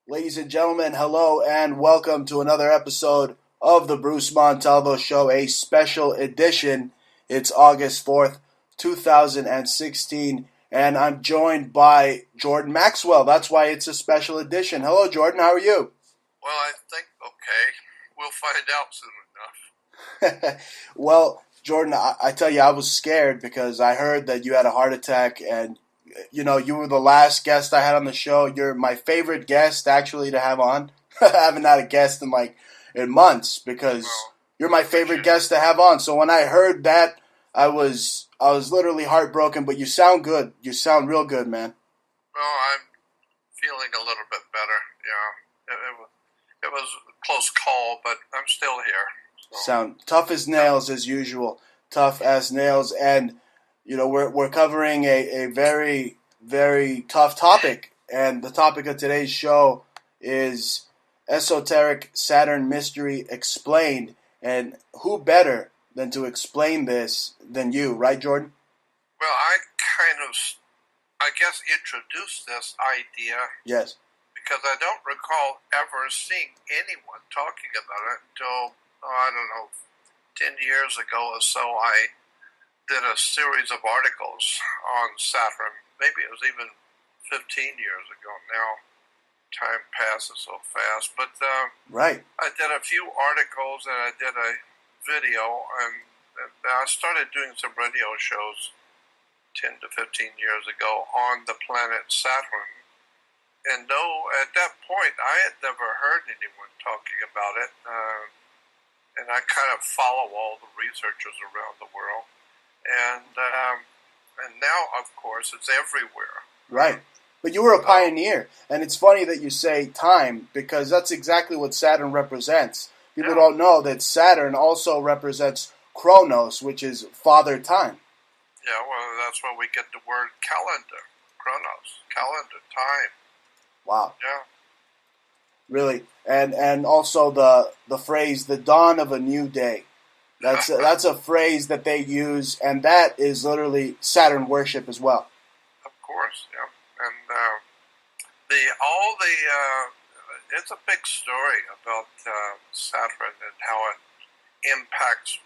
Ladies and gentlemen, hello and welcome to another episode of the Bruce Montalvo Show, a special edition. It's August 4th, 2016, and I'm joined by Jordan Maxwell. That's why it's a special edition. Hello, Jordan. How are you? Well, I think, okay, we'll find out soon Well, Jordan, I tell you, I was scared because I heard that you had a heart attack and you were the last guest I had on the show. You're my favorite guest actually to have on. I haven't had a guest in months enough. because Well, you're my favorite appreciate it. guest to have on. So when I heard that, I was literally heartbroken. But you sound good. You sound real good, man. Well, I'm feeling a little bit better. Yeah, it was a close call, but I'm still here. So, Sound tough as yeah, nails as usual. Tough as nails, and we're covering a very very tough topic, and the topic of today's show is esoteric Saturn mystery explained. And who better than to explain this than you, right, Jordan? well, I guess, introduced this idea Yes. because I don't recall ever seeing anyone talking about it until, I don't know, 10 years ago or so. I did a series of articles on Saturn. Maybe it was even 15 years ago now. Time passes so fast. But Right. I did a few articles and I did a video, and I started doing some radio shows 10 to 15 years ago on the planet Saturn. And no, at that point, I had never heard anyone talking about it. And I kind of follow all the researchers around the world. And now, of course, it's everywhere. Right. But you were a So, pioneer, and it's funny that you say time because that's exactly what Saturn represents. People yeah, don't know that Saturn also represents Chronos, which is father time. yeah, well, that's where we get the word calendar, chronos, calendar, time. Wow, Yeah, really, and also the phrase "the dawn of a new day." That's a phrase that they use, and that is literally Saturn worship as well. of course, yeah. And the all the it's a big story about Saturn and how it impacts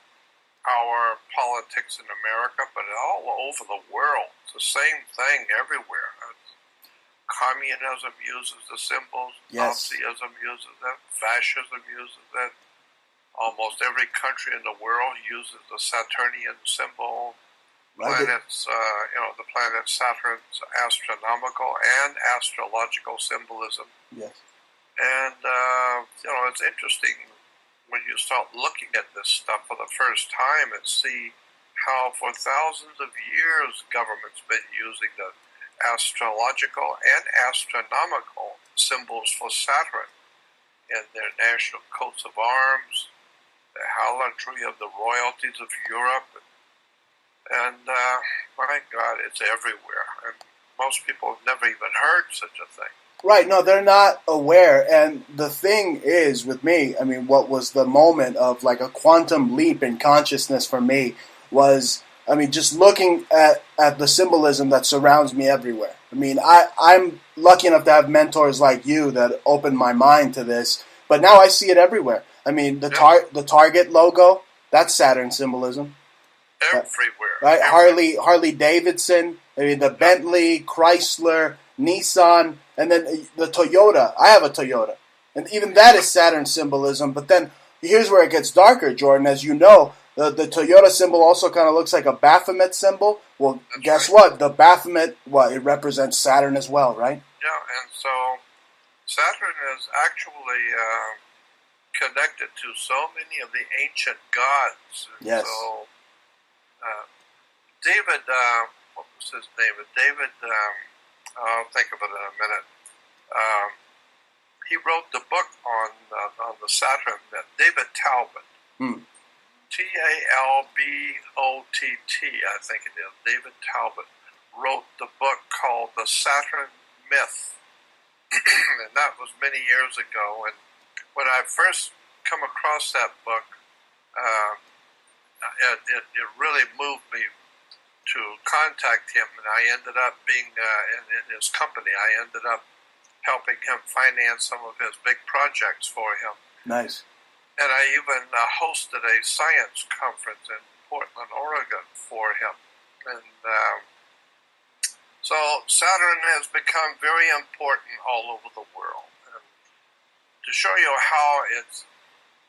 our politics in America, but all over the world. It's the same thing everywhere. Communism uses the symbols, Yes, Nazism uses it, fascism uses it. Almost every country in the world uses the Saturnian symbol. right. The planet Saturn's astronomical and astrological symbolism. Yes, And, it's interesting when you start looking at this stuff for the first time and see how for thousands of years government's been using the astrological and astronomical symbols for Saturn in their national coats of arms, the heraldry of the royalties of Europe, and my God, it's everywhere. And most people have never even heard such a thing. right. No, they're not aware. And the thing is, with me, I mean, what was the moment of like a quantum leap in consciousness for me was, I mean, just looking at the symbolism that surrounds me everywhere. I mean, I'm lucky enough to have mentors like you that opened my mind to this, but now I see it everywhere. I mean, Yep, the Target logo, that's Saturn symbolism. everywhere, Right? every. Harley Davidson. I mean, the Yep, Bentley, Chrysler, Nissan, and then the Toyota. I have a Toyota, and even that is Saturn symbolism. But then here's where it gets darker, Jordan. As you know, the Toyota symbol also kind of looks like a Baphomet symbol. Well, that's guess right. what? The Baphomet, what it represents Saturn as well, right? Yeah, and so Saturn is actually connected to so many of the ancient gods. And Yes. so uh, David, what was his name? David, I'll think of it in a minute. Um, he wrote the book on the Saturn. David Talbot, Hmm. Talbott, I think it is. David Talbot wrote the book called The Saturn Myth, and that was many years ago. And when I first come across that book, uh, it really moved me to contact him, and I ended up being in his company. I ended up helping him finance some of his big projects for him. Nice. And I even hosted a science conference in Portland, Oregon for him. And so Saturn has become very important all over the world. And to show you how it's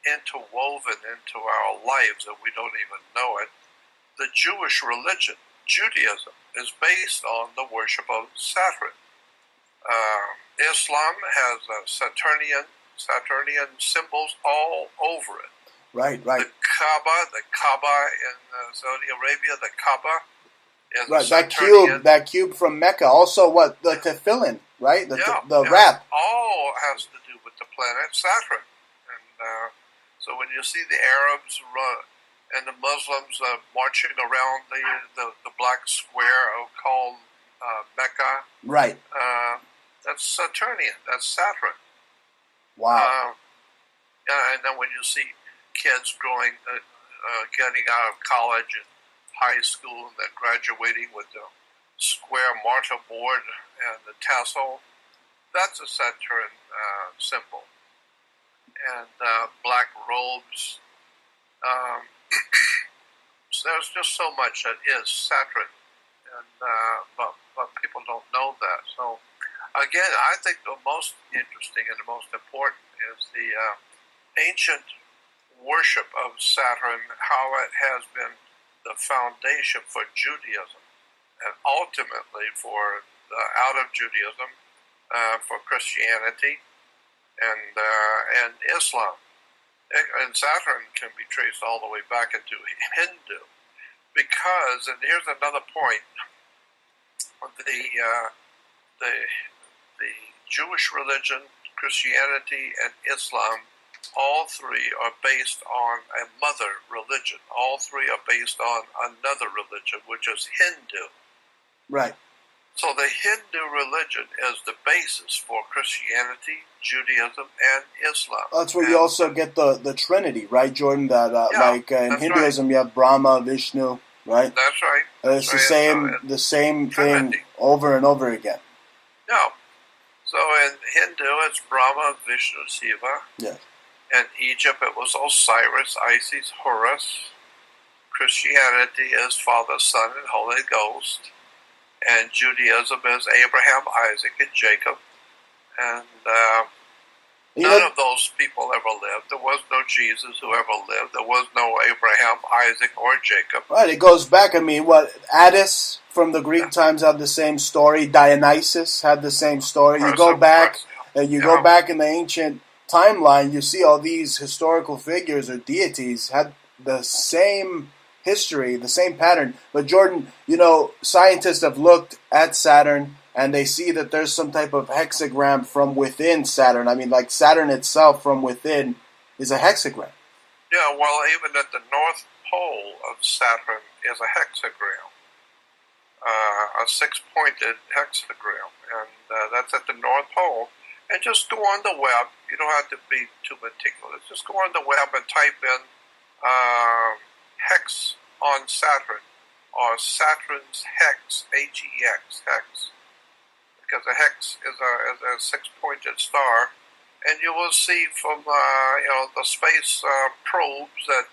interwoven into our lives and we don't even know it, the Jewish religion, Judaism, is based on the worship of Saturn. Islam has Saturnian symbols all over it. Right. The Kaaba in Saudi Arabia, the Kaaba is right. Saturnian. That cube from Mecca. Also, what the tefillin, right? The wrap. All has to do with the planet Saturn. And so when you see the Arabs and the Muslims marching around the black square called Mecca, right? That's Saturnian. That's Saturn. Wow. And then when you see kids getting out of college and high school and then graduating with the square martyr board and the tassel, that's a Saturn symbol. And black robes. So there's just so much that is Saturn, and but people don't know that. So again, I think the most interesting and the most important is the ancient worship of Saturn, how it has been the foundation for Judaism, and ultimately for out of Judaism, for Christianity and Islam. And Saturn can be traced all the way back into Hindu, because, and here's another point, the Jewish religion, Christianity, and Islam, all three are based on a mother religion. All three are based on another religion, which is Hindu. Right. So the Hindu religion is the basis for Christianity, Judaism, and Islam. That's where you also get the Trinity, right, Jordan? That like in Hinduism, you have Brahma, Vishnu, right? That's right. It's the same Trinity. thing over and over again. Yeah. So in Hindu, it's Brahma, Vishnu, Shiva. Yeah. In Egypt, it was Osiris, Isis, Horus. Christianity is Father, Son, and Holy Ghost. And Judaism is Abraham, Isaac, and Jacob. And none of those people ever lived. There was no Jesus who ever lived. There was no Abraham, Isaac, or Jacob. Right, it goes back. I mean, Attis from the Greek times had the same story. Dionysus had the same story. You go back, go back in the ancient timeline, you see all these historical figures or deities had the same history, the same pattern. But Jordan, scientists have looked at Saturn and they see that there's some type of hexagram from within Saturn. I mean, like Saturn itself from within is a hexagram. Yeah, well, even at the North Pole of Saturn is a hexagram, a six-pointed hexagram, and that's at the North Pole. And just go on the web. You don't have to be too meticulous. Just go on the web and type in hex on Saturn, or Saturn's hex, H-E-X, hex, because a hex is a six-pointed star, and you will see from the space probes that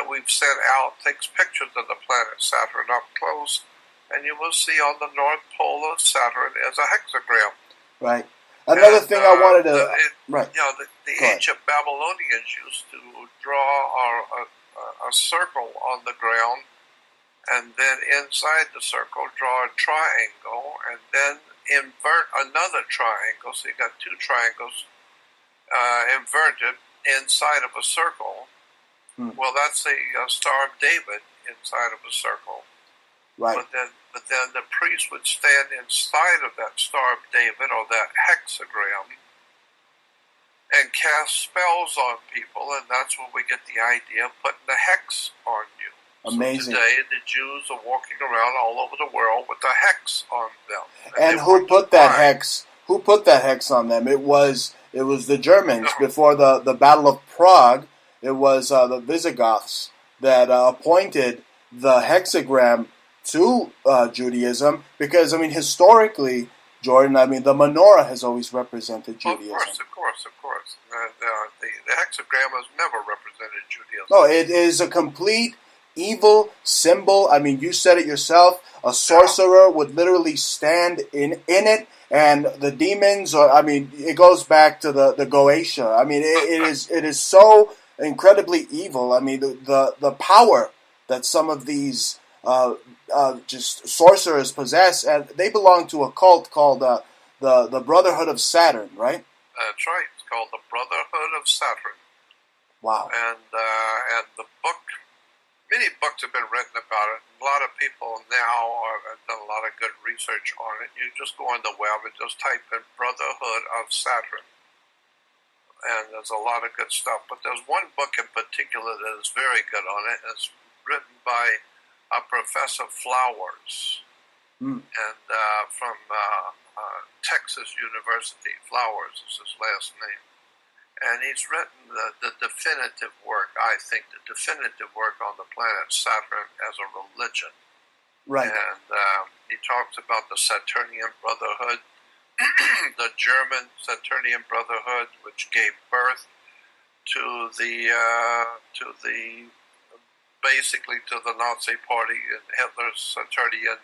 we've sent out takes pictures of the planet Saturn up close, and you will see on the North Pole of Saturn is a hexagram. Right. Another thing I wanted to... The ancient Babylonians used to draw a circle on the ground, and then inside the circle draw a triangle, and then invert another triangle. So you got two triangles inverted inside of a circle. Well, that's a Star of David inside of a circle. Right. But then the priest would stand inside of that Star of David, or that hexagram, and cast spells on people, and that's where we get the idea of putting the hex on you. Amazing. So today, the Jews are walking around all over the world with a hex on them. And who put that hex? Who put that hex on them? It was the Germans before the Battle of Prague. It was the Visigoths that appointed the hexagram to Judaism, because, I mean, historically, Jordan. I mean, the menorah has always represented Well, Judaism. of course. The hexagram has never represented Judaism. No, it is a complete evil symbol. I mean, you said it yourself. A sorcerer would literally stand in it, and the demons. Or I mean, it goes back to the Goetia. I mean, it is so incredibly evil. I mean, the power that some of these just sorcerers possess, and they belong to a cult called the Brotherhood of Saturn, right? That's right. It's called the Brotherhood of Saturn. Wow. And the book, many books have been written about it. A lot of people now have done a lot of good research on it. You just go on the web and just type in Brotherhood of Saturn. And there's a lot of good stuff. But there's one book in particular that is very good on it. It's written by Professor Flowers, and from Texas University. Flowers is his last name. And he's written the definitive work, I think, the definitive work on the planet Saturn as a religion. Right. And he talks about the Saturnian Brotherhood, the German Saturnian Brotherhood, which gave birth to the basically to the Nazi Party and Hitler's Saturnian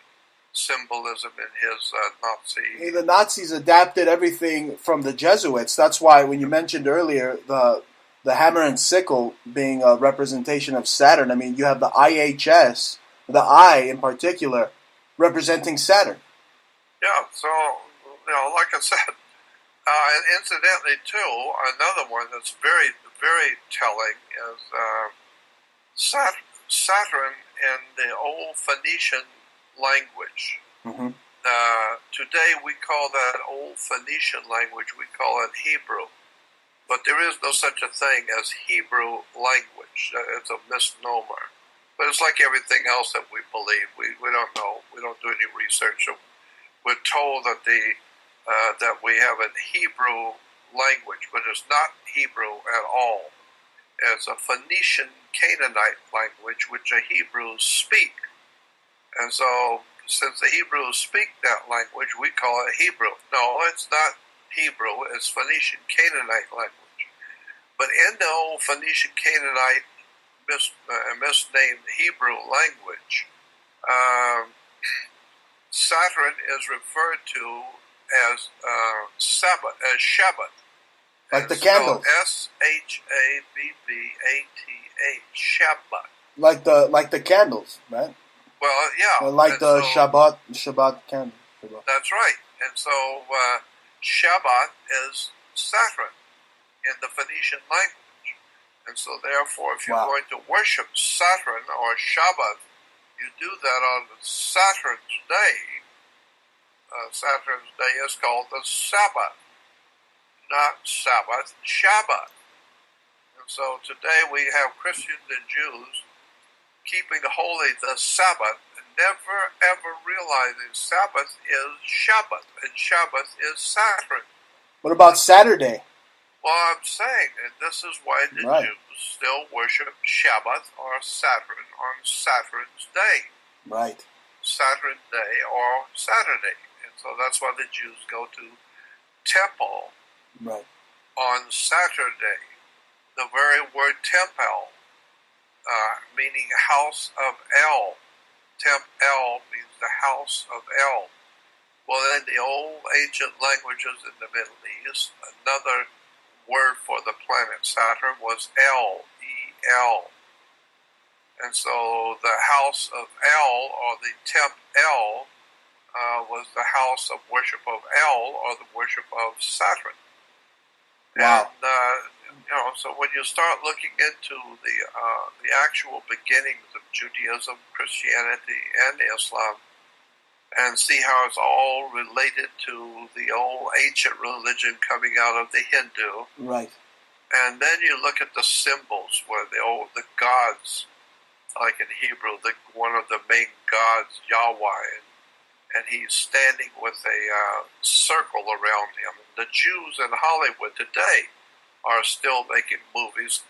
symbolism in his Nazi. The Nazis adapted everything from the Jesuits. That's why when you mentioned earlier the hammer and sickle being a representation of Saturn, I mean, you have the IHS, the I in particular, representing Saturn. Yeah, so, like I said, and incidentally, too, another one that's very, very telling is Saturn in the old Phoenician language. Mm-hmm. Today we call that old Phoenician language, we call it Hebrew. But there is no such a thing as Hebrew language. It's a misnomer. But it's like everything else that we believe. We don't know. We don't do any research. We're told that that we have a Hebrew language, but it's not Hebrew at all. It's a Phoenician Canaanite language which the Hebrews speak. And so, since the Hebrews speak that language, we call it Hebrew. No, it's not Hebrew. It's Phoenician Canaanite language. But in the old Phoenician Canaanite misnamed Hebrew language, Saturn is referred to as Sabbath, as Shabbat. Like the candles. Shabbath. Shabbat. Like the candles, right? Well, yeah. Like the Shabbat candle. That's right. And so Shabbat is Saturn in the Phoenician language. And so therefore, if you're going to worship Saturn or Shabbat, you do that on Saturn's day. Saturn's day is called the Sabbath. Not Sabbath, Shabbat. And so today we have Christians and Jews keeping holy the Sabbath, and never ever realizing Sabbath is Shabbat, and Shabbat is Saturn. What about Saturday? Well, I'm saying that this is why the Jews still worship Shabbat or Saturn on Saturn's day. Right. Saturn's day or Saturday. And so that's why the Jews go to temple on Saturday. The very word temple, meaning house of El. Temp El means the house of El. Well, in the old ancient languages in the Middle East, another word for the planet Saturn was El, E-L. And so the house of El, or the Temp El, was the house of worship of El, or the worship of Saturn. Wow. And, so when you start looking into the actual beginnings of Judaism, Christianity, and Islam, and see how it's all related to the old ancient religion coming out of the Hindu. Right. And then you look at the symbols where the gods, like in Hebrew, one of the main gods, Yahweh, and he's standing with a circle around him. The Jews in Hollywood today are still making movies,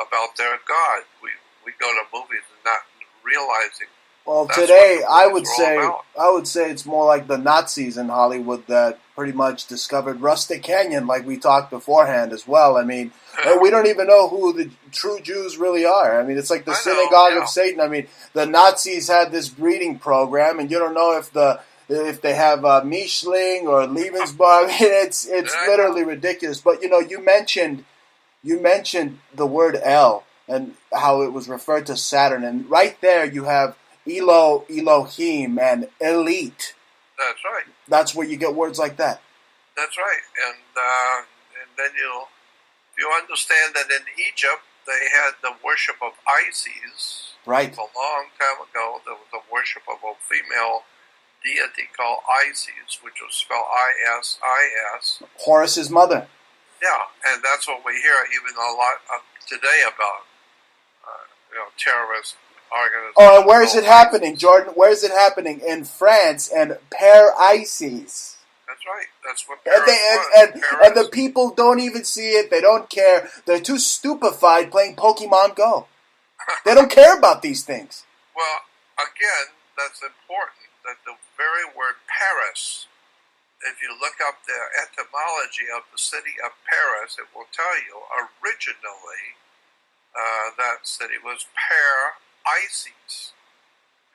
about their God. We go to movies and not realizing Well, That's what today the I movies would are all say about. it's more like the Nazis in Hollywood that pretty much discovered Rustic Canyon, like we talked beforehand as well. I mean, we don't even know who the true Jews really are. I mean, it's like the I know, synagogue of yeah. Satan. I mean, the Nazis had this breeding program, and you don't know if they have Mischling or Lebensborn. I mean, it's I know. literally ridiculous. But you mentioned the word El and how it was referred to Saturn, and right there you have Elohim, and elite. That's right. That's where you get words like that. That's right. And then you understand that in Egypt they had the worship of Isis. Right. A long time ago, there was the worship of a female deity called Isis, which was spelled Isis. Horus's mother. Yeah, and that's what we hear even a lot today about terrorist organizations. Oh, and where is it happening, Jordan? Where is it happening? In France and Isis. That's right. That's what And, Paris was. and the people don't even see it. They don't care. They're too stupefied playing Pokemon Go. They don't care about these things. Well, again, that's important that the very word Paris, if you look up the etymology of the city of Paris, it will tell you originally that city was Isis.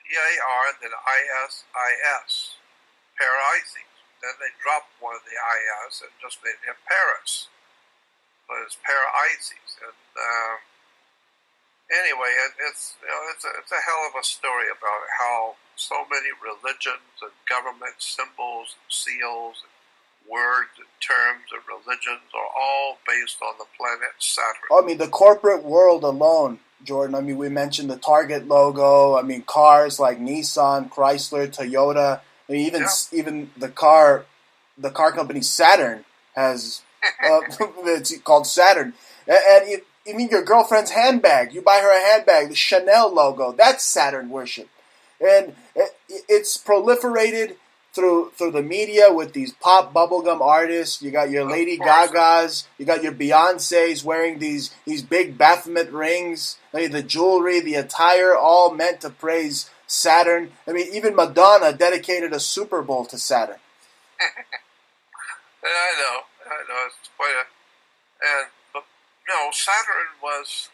P-A-R, then I-S-I-S. Isis. Then they dropped one of the I-S and just made him Paris. But it's Isis. And anyway, it's a hell of a story about how so many religions and government symbols and seals and words and terms and religions are all based on the planet Saturn. I mean, the corporate world alone, Jordan. I mean, we mentioned the Target logo. I mean, cars like Nissan, Chrysler, Toyota. I mean, even the car company Saturn has it's called Saturn. And even your girlfriend's handbag, you buy her a handbag, the Chanel logo, that's Saturn worship. And it's proliferated through the media with these pop bubblegum artists. You got your Lady Gagas, you got your Beyoncés wearing these big Baphomet rings. I mean, the jewelry, the attire, all meant to praise Saturn. I mean, even Madonna dedicated a Super Bowl to Saturn. I know. It's quite but Saturn was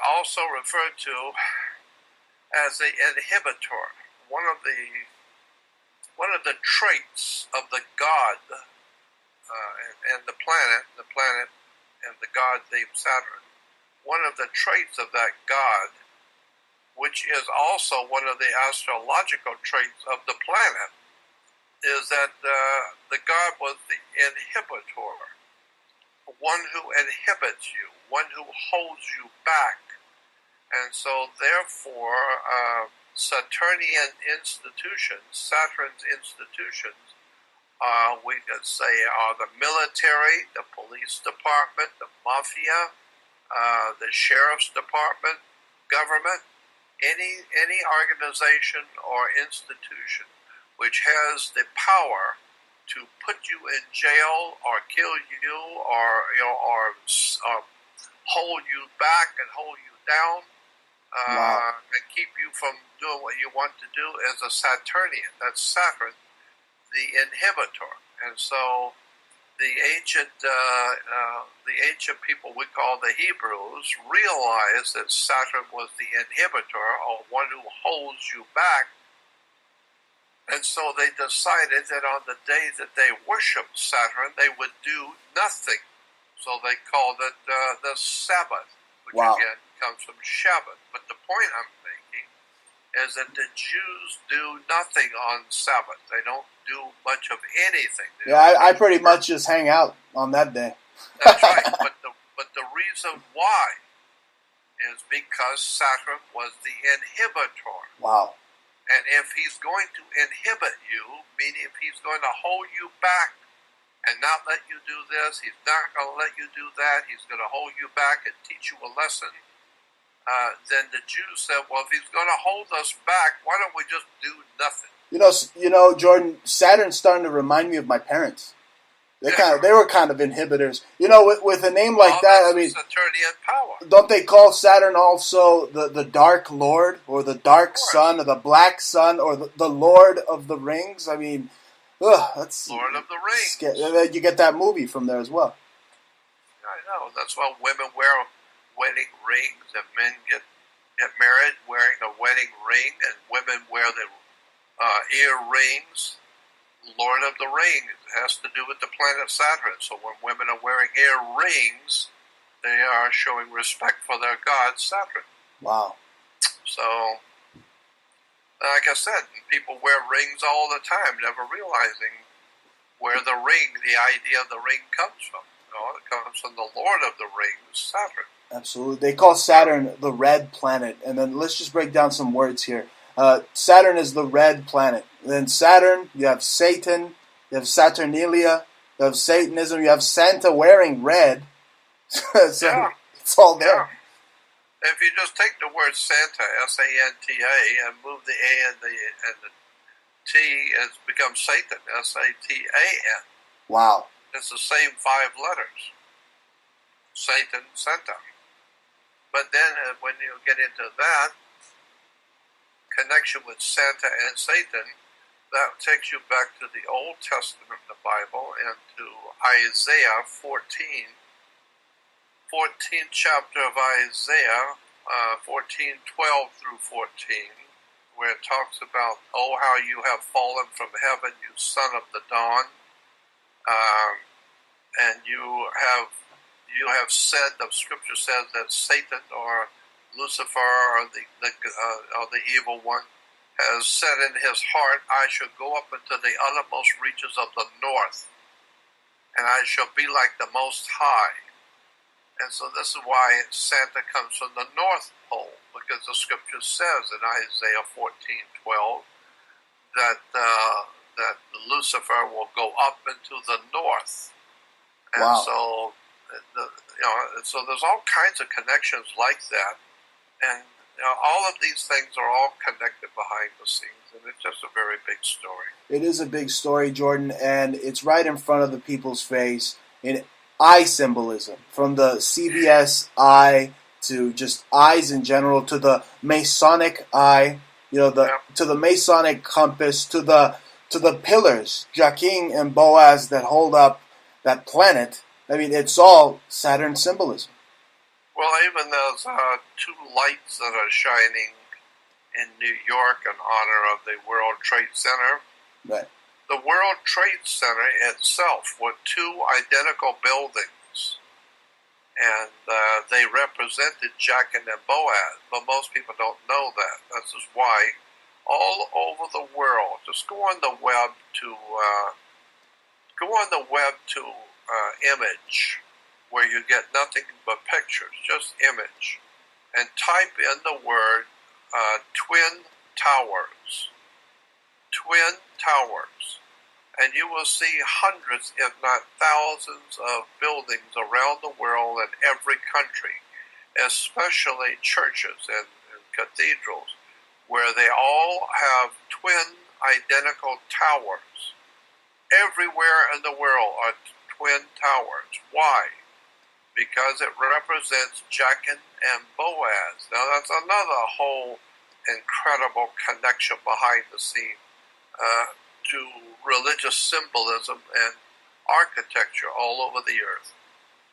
also referred to as the inhibitor. One of the traits of the god and the planet and the god named Saturn. One of the traits of that god, which is also one of the astrological traits of the planet, is that the god was the inhibitor, one who inhibits you, one who holds you back. And so therefore Saturnian institutions, Saturn's institutions, we could say are the military, the police department, the mafia, the sheriff's department, government, any organization or institution which has the power to put you in jail or kill you or hold you back and hold you down. And keep you from doing what you want to do as a Saturnian. That's Saturn, the inhibitor. And so the ancient people we call the Hebrews realized that Saturn was the inhibitor, or one who holds you back. And so they decided that on the day that they worshiped Saturn, they would do nothing. So they called it the Sabbath, which again comes from Shabbat. But the point I'm making is that the Jews do nothing on Sabbath. They don't do much of anything. I pretty much just hang out on that day. That's right. But the reason why is because Saturn was the inhibitor. Wow. And if he's going to inhibit you, meaning if he's going to hold you back and not let you do this, he's not going to let you do that, he's going to hold you back and teach you a lesson, then the Jews said, well, if he's going to hold us back, why don't we just do nothing? You know, Jordan, Saturn's starting to remind me of my parents. They were kind of inhibitors. You know, with a name like that, I mean, Saturnian power. Don't they call Saturn also the Dark Lord, or the Dark Sun, or the Black Sun, or the Lord of the Rings? I mean, that's Lord of the Rings. You get that movie from there as well. I know. That's why women wear wedding rings, and men get married wearing a wedding ring, and women wear the earrings. Lord of the Rings has to do with the planet Saturn. So when women are wearing earrings, they are showing respect for their god Saturn. Wow. So, like I said, people wear rings all the time, never realizing where the idea of the ring comes from. You know, it comes from the Lord of the Rings, Saturn. Absolutely. They call Saturn the red planet. And then let's just break down some words here. Saturn is the red planet. Then Saturn, you have Satan, you have Saturnalia, you have Satanism, you have Santa wearing red. So yeah. It's all there. Yeah. If you just take the word Santa, S-A-N-T-A, and move the A and the T, it becomes Satan, S-A-T-A-N. Wow. It's the same 5 letters. Satan, Santa. But then when you get into that connection with Santa and Satan, that takes you back to the Old Testament, the Bible, and to Isaiah 14. 14th chapter of Isaiah, 14:12 through 14, where it talks about, oh, how you have fallen from heaven, you son of the dawn, and you have said, the scripture says that Satan or Lucifer or the evil one has said in his heart, I shall go up into the uttermost reaches of the north, and I shall be like the Most High. And so this is why Santa comes from the North Pole, because the scripture says in Isaiah 14:12 that Lucifer will go up into the north. And wow. So there's all kinds of connections like that, and all of these things are all connected behind the scenes, and it's just a very big story. It is a big story, Jordan, and it's right in front of the people's face in eye symbolism, from the CBS eye to just eyes in general, to the Masonic eye, to the Masonic compass, to the pillars, Jachin and Boaz, that hold up that planet. I mean, it's all Saturn symbolism. Well, even those 2 lights that are shining in New York in honor of the World Trade Center. Right. The World Trade Center itself were 2 identical buildings, and they represented Jachin and Boaz, but most people don't know that. This is why all over the world, just go on the web to image, where you get nothing but pictures, just image, and type in the word Twin Towers. Twin Towers. And you will see hundreds, if not thousands, of buildings around the world in every country, especially churches and cathedrals, where they all have twin identical towers. Everywhere in the world are twin towers. Why? Because it represents Jachin and Boaz. Now that's another whole incredible connection behind the scene to religious symbolism and architecture all over the earth.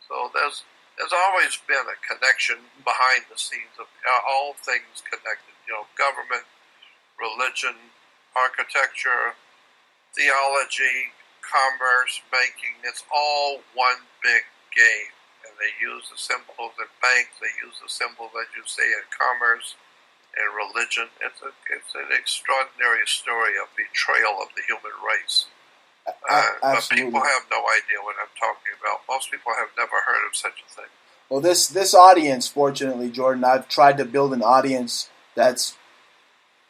So there's always been a connection behind the scenes of all things connected. Government, religion, architecture, theology, commerce, banking. It's all one big game. And they use the symbols in banks. They use the symbols, as you say, in commerce and religion. It's an extraordinary story of betrayal of the human race. But people have no idea what I'm talking about. Most people have never heard of such a thing. Well, this audience, fortunately, Jordan, I've tried to build an audience that's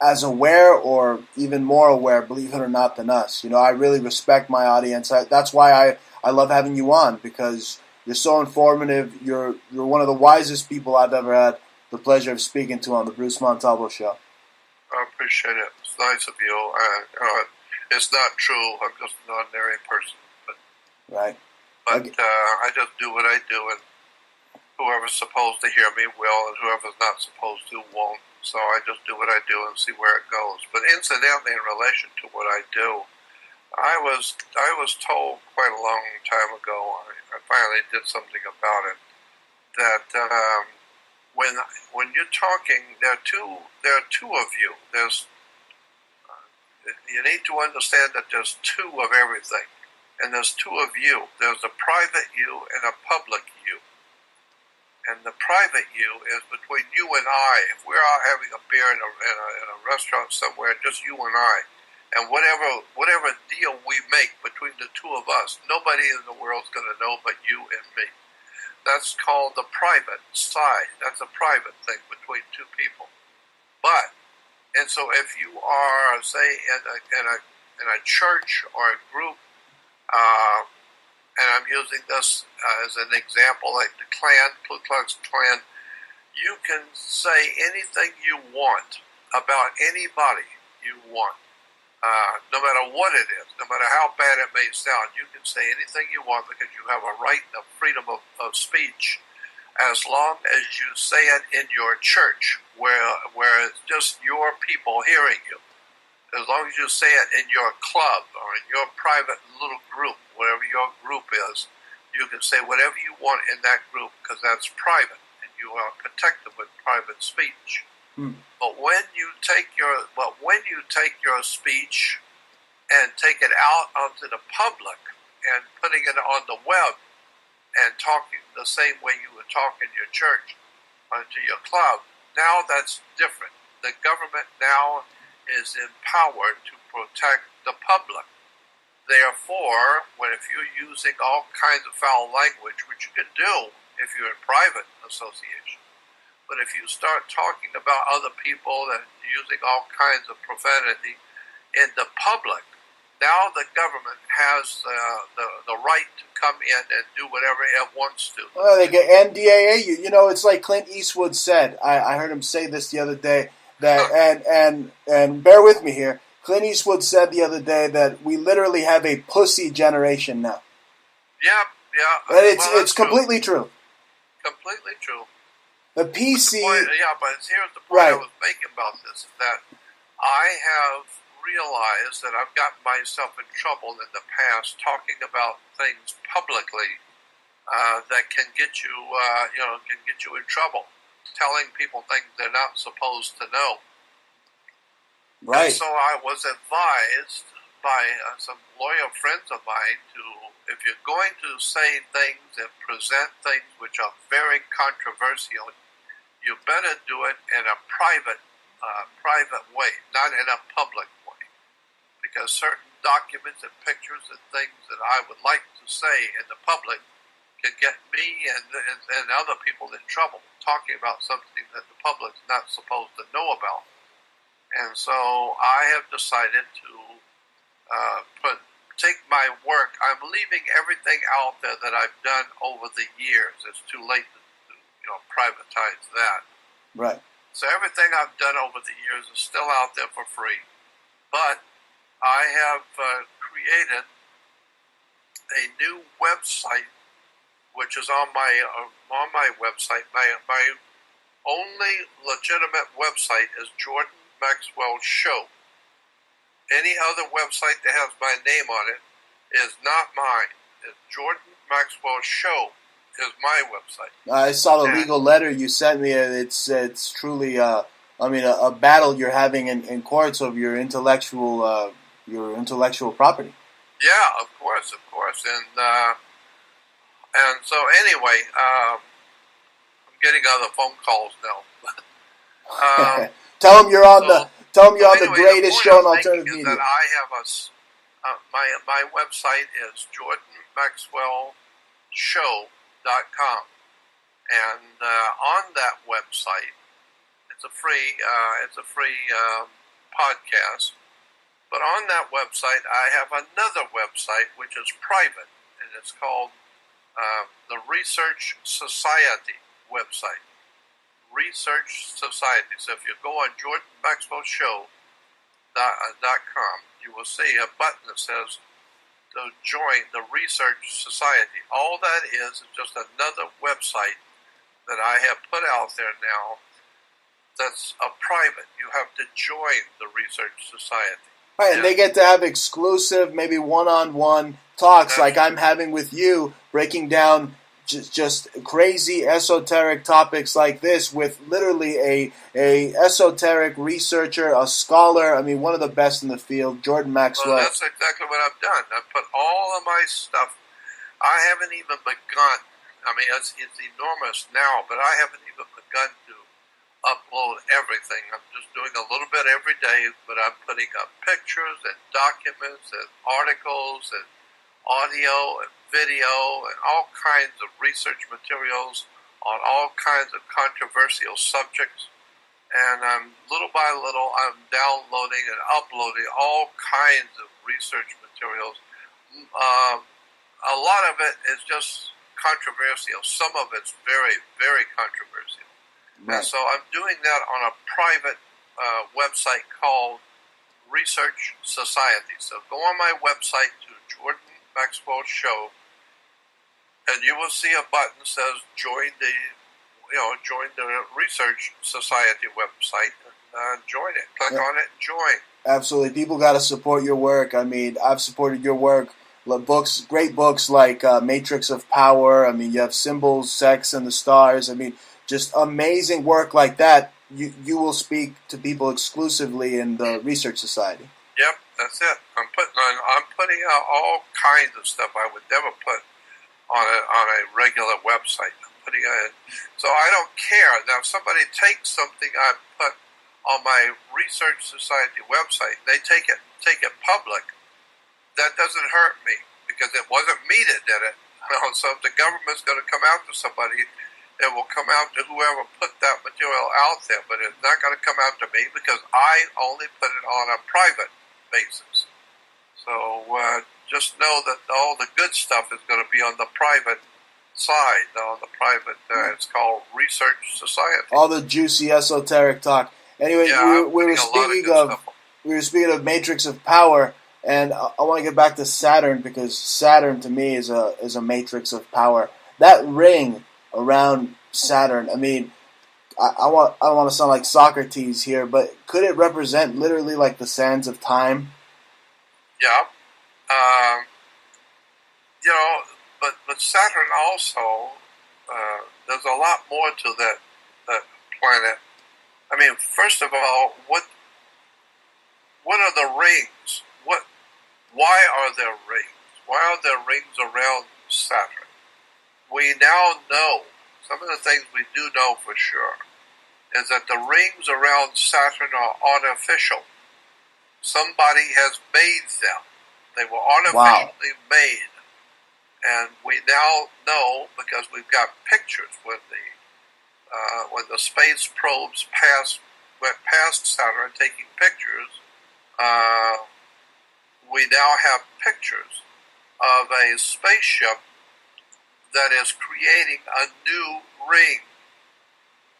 as aware or even more aware, believe it or not, than us. I really respect my audience. That's why I love having you on, because you're so informative. You're one of the wisest people I've ever had the pleasure of speaking to on the Bruce Montalvo Show. I appreciate it. It's nice of you. It's not true. I'm just an ordinary person. But Right. But I just do what I do, and whoever's supposed to hear me will, and whoever's not supposed to won't. So I just do what I do and see where it goes. But incidentally, in relation to what I do, I was told quite a long time ago. I finally did something about it. That when you're talking, there are two of you. You need to understand that there's two of everything, and there's two of you. There's a private you and a public you. And the private you is between you and I. If we're out having a beer in a restaurant somewhere, just you and I, and whatever deal we make between the two of us, nobody in the world's going to know but you and me. That's called the private side. That's a private thing between two people. And so if you are, say, in a church or a group, and I'm using this as an example, like the Klan, Ku Klux Klan, you can say anything you want about anybody you want, no matter what it is, no matter how bad it may sound. You can say anything you want because you have a right and a freedom of speech, as long as you say it in your church, where it's just your people hearing you. As long as you say it in your club or in your private little group, whatever your group is, you can say whatever you want in that group because that's private and you are protected with private speech. But when you take your speech and take it out onto the public and putting it on the web and talking the same way you would talk in your church onto your club, now that's different. The government now is empowered to protect the public. Therefore, if you're using all kinds of foul language, which you can do if you're in private association, but if you start talking about other people and using all kinds of profanity in the public, now the government has the right to come in and do whatever it wants to. Well, they get NDAA you. You know, it's like Clint Eastwood said. I heard him say this the other day. And bear with me here. Clint Eastwood said the other day that we literally have a pussy generation now. Yeah. But it's completely true. Completely true. The PC. But here's the point I was making about this: that I have realized that I've gotten myself in trouble in the past talking about things publicly that can get you, in trouble. Telling people things they're not supposed to know. Right. And so I was advised by some lawyer friends of mine if you're going to say things and present things which are very controversial, you better do it in a private way, not in a public way. Because certain documents and pictures and things that I would like to say in the public can get me and other people in trouble talking about something that the public's not supposed to know about. And so I have decided to take my work. I'm leaving everything out there that I've done over the years. It's too late to privatize that. Right. So everything I've done over the years is still out there for free. But I have created a new website, which is on my website. My only legitimate website is Jordan Maxwell Show. Any other website that has my name on it is not mine. Jordan Maxwell Show is my website. I saw the legal letter you sent me. It's truly a battle you're having in courts of your intellectual property. Yeah, of course, and so anyway, I'm getting other phone calls now. Tell them you're on the greatest show on alternative media. That I have my website is jordanmaxwellshow.com, and on that website, it's a free podcast. But on that website, I have another website which is private, and it's called the Research Society website. Research Society. So if you go on JordanMaxwellShow.com, you will see a button that says to join the Research Society. All that is just another website that I have put out there now that's a private. You have to join the Research Society. Right, and they get to have exclusive, maybe one-on-one talks like I'm having with you, breaking down just crazy esoteric topics like this with literally a esoteric researcher, a scholar. I mean, one of the best in the field, Jordan Maxwell. Well, that's exactly what I've done. I've put all of my stuff. I haven't even begun. I mean, it's enormous now, but I haven't even begun to upload everything. I'm just doing a little bit every day, but I'm putting up pictures and documents and articles and audio and video and all kinds of research materials on all kinds of controversial subjects. And little by little, I'm downloading and uploading all kinds of research materials. A lot of it is just controversial. Some of it's very, very controversial. Right. And so I'm doing that on a private website called Research Society. So go on my website to Jordan Maxwell Show, and you will see a button that says join the Research Society website, and join it. Click on it and join. Absolutely. People got to support your work. I mean, I've supported your work. Books, great books like Matrix of Power. I mean, you have Symbols, Sex, and the Stars. I mean, just amazing work like that. You will speak to people exclusively in the Research Society. Yep, that's it. I'm putting out all kinds of stuff I would never put on a regular website. I'm putting it in. So I don't care. Now, if somebody takes something I put on my Research Society website, they take it public. That doesn't hurt me because it wasn't me that did it. So if the government's going to come out to somebody, it will come out to whoever put that material out there, but it's not going to come out to me because I only put it on a private basis. So just know that all the good stuff is going to be on the private side, on the private, it's called Research Society. All the juicy esoteric talk. Anyway, yeah, we were speaking of Matrix of Power, and I want to get back to Saturn because Saturn to me is a matrix of power. That ring around Saturn, I mean, I don't want to sound like Socrates here, but could it represent literally like the sands of time? Yeah. But Saturn also, there's a lot more to that planet. I mean, first of all, what are the rings? Why are there rings? Why are there rings around Saturn? We now know, some of the things we do know for sure, is that the rings around Saturn are artificial. Somebody has made them. They were artificially made. And we now know, because we've got pictures when the space probes went past Saturn taking pictures, we now have pictures of a spaceship that is creating a new ring.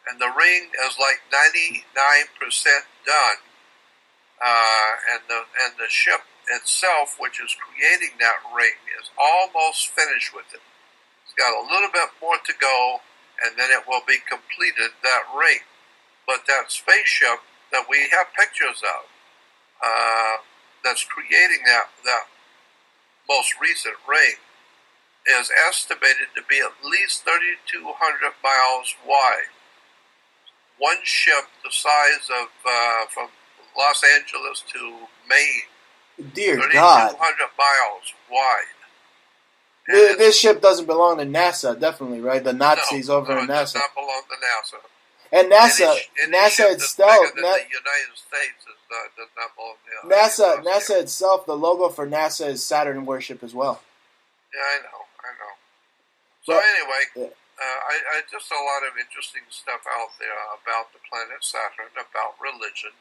And the ring is like 99% done. And the ship itself, which is creating that ring, is almost finished with it. It's got a little bit more to go, and then it will be completed, that ring. But that spaceship that we have pictures of, that's creating that most recent ring, is estimated to be at least 3,200 miles wide. One ship the size of from Los Angeles to Maine. Dear God. 3,200 miles wide. This ship doesn't belong to NASA, definitely, right? The Nazis over in NASA. It does not belong to NASA. And NASA itself, the United States does not belong to NASA itself, the logo for NASA is Saturn worship as well. Yeah, I know. So anyway, I just a lot of interesting stuff out there about the planet Saturn, about religion,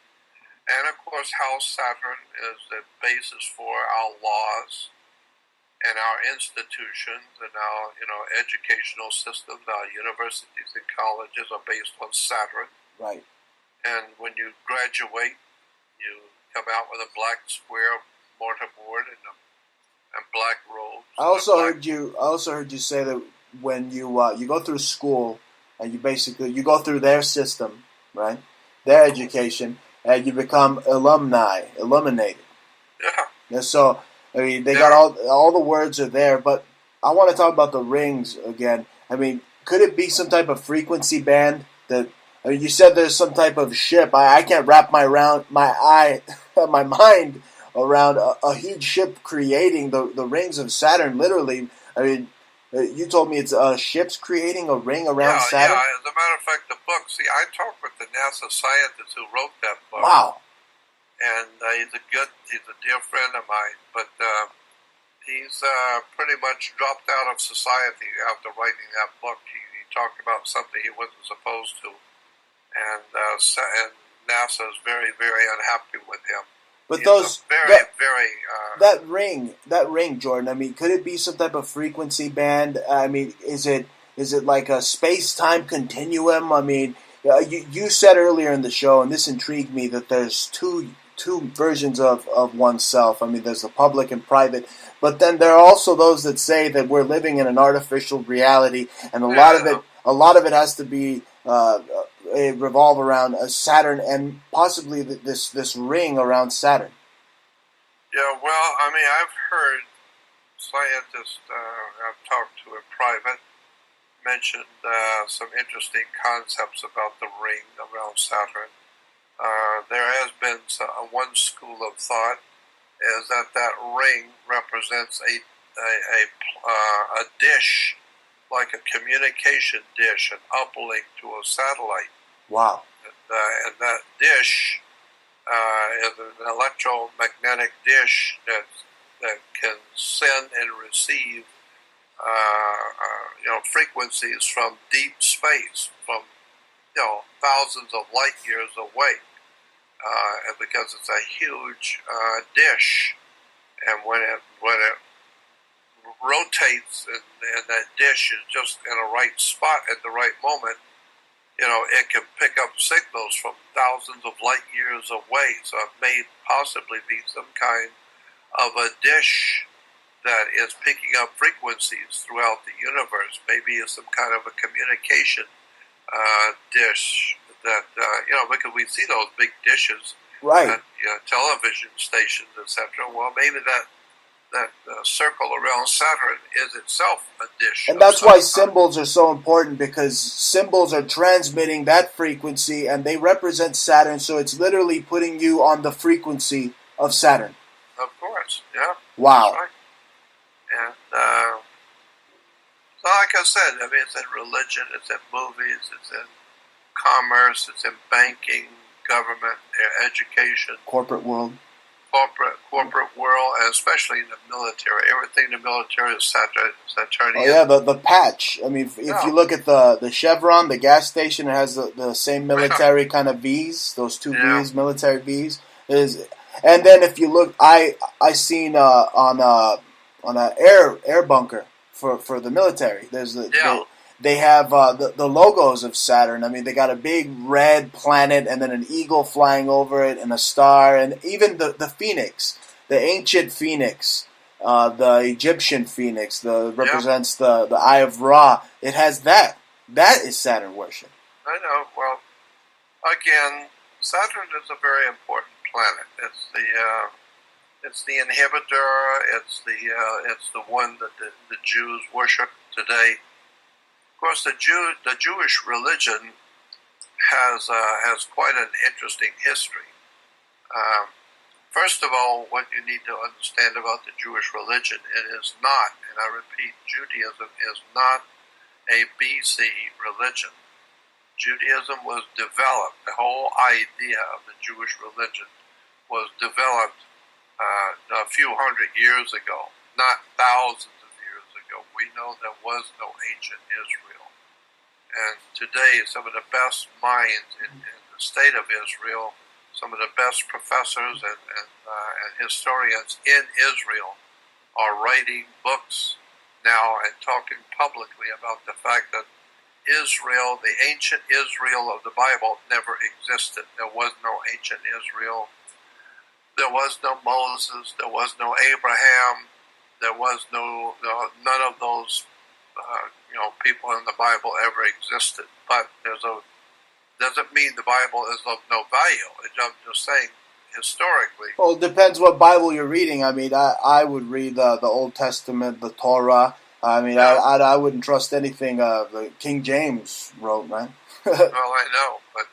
and of course how Saturn is the basis for our laws and our institutions and our educational systems. Our universities and colleges are based on Saturn. Right. And when you graduate, you come out with a black square mortarboard and and black robes. I also heard you say that when you go through school and you go through their system, right? Their education, and you become illuminated. Yeah. And so, I mean, they Yeah. got all the words are there, but I want to talk about the rings again. I mean, could it be some type of frequency band that? I mean, you said there's some type of ship. I can't wrap my my mind around a huge ship creating the rings of Saturn. Literally, I mean, you told me it's ships creating a ring around Saturn. Yeah. As a matter of fact, the book. See, I talked with the NASA scientist who wrote that book. Wow. And he's a dear friend of mine, but he's pretty much dropped out of society after writing that book. He talked about something he wasn't supposed to, and NASA is very, very unhappy with him. But he's that ring, Jordan. I mean, could it be some type of frequency band? I mean, is it like a space-time continuum? I mean, you said earlier in the show, and this intrigued me, that there's two versions of oneself. I mean, there's the public and private, but then there are also those that say that we're living in an artificial reality, and a lot of it has to be revolve around Saturn and possibly this ring around Saturn. Yeah, well, I mean, I've heard scientists I've talked to in private mentioned some interesting concepts about the ring around Saturn. There has been one school of thought is that ring represents a dish, like a communication dish, an uplink to a satellite. Wow. And that dish is an electromagnetic dish that can send and receive frequencies from deep space, from thousands of light years away, because it's a huge dish, and when it rotates and that dish is just in a right spot at the right moment, it can pick up signals from thousands of light years away. So it may possibly be some kind of a dish that is picking up frequencies throughout the universe. Maybe it's some kind of a communication dish that, because we see those big dishes right at television stations, etc. Well, maybe that circle around Saturn is itself a dish. And that's why symbols are so important, because symbols are transmitting that frequency and they represent Saturn, so it's literally putting you on the frequency of Saturn. Of course, yeah. Wow. That's right. And so like I said, I mean, it's in religion, it's in movies, it's in commerce, it's in banking, government, education. Corporate world, and especially in the military. Everything in the military is Saturnian. Oh yeah, the patch. I mean, if you look at the Chevron, the gas station, it has the same military kind of V's. Those two V's, military V's. And then if you look, I seen on an air bunker for the military. They have the logos of Saturn. I mean, they got a big red planet and then an eagle flying over it and a star, and even the phoenix, the ancient phoenix, the Egyptian phoenix, represents the Eye of Ra. It has that. That is Saturn worship. I know. Well, again, Saturn is a very important planet. It's the inhibitor. It's the one that the Jews worship today. Of course, the Jewish religion has quite an interesting history. First of all, what you need to understand about the Jewish religion, it is not, and I repeat, Judaism is not a BC religion. Judaism was developed, the whole idea of the Jewish religion was developed a few hundred years ago, not thousands of years ago. We know there was no ancient Israel. And today, some of the best minds in the state of Israel, some of the best professors and historians in Israel are writing books now and talking publicly about the fact that Israel, the ancient Israel of the Bible, never existed. There was no ancient Israel. There was no Moses. There was no Abraham. There was none of those people in the Bible ever existed. But doesn't mean the Bible is of no value. I'm just saying historically. Well, it depends what Bible you're reading. I mean, I would read the Old Testament, the Torah. I mean, Yeah. I wouldn't trust anything the King James wrote, man. Well, I know, but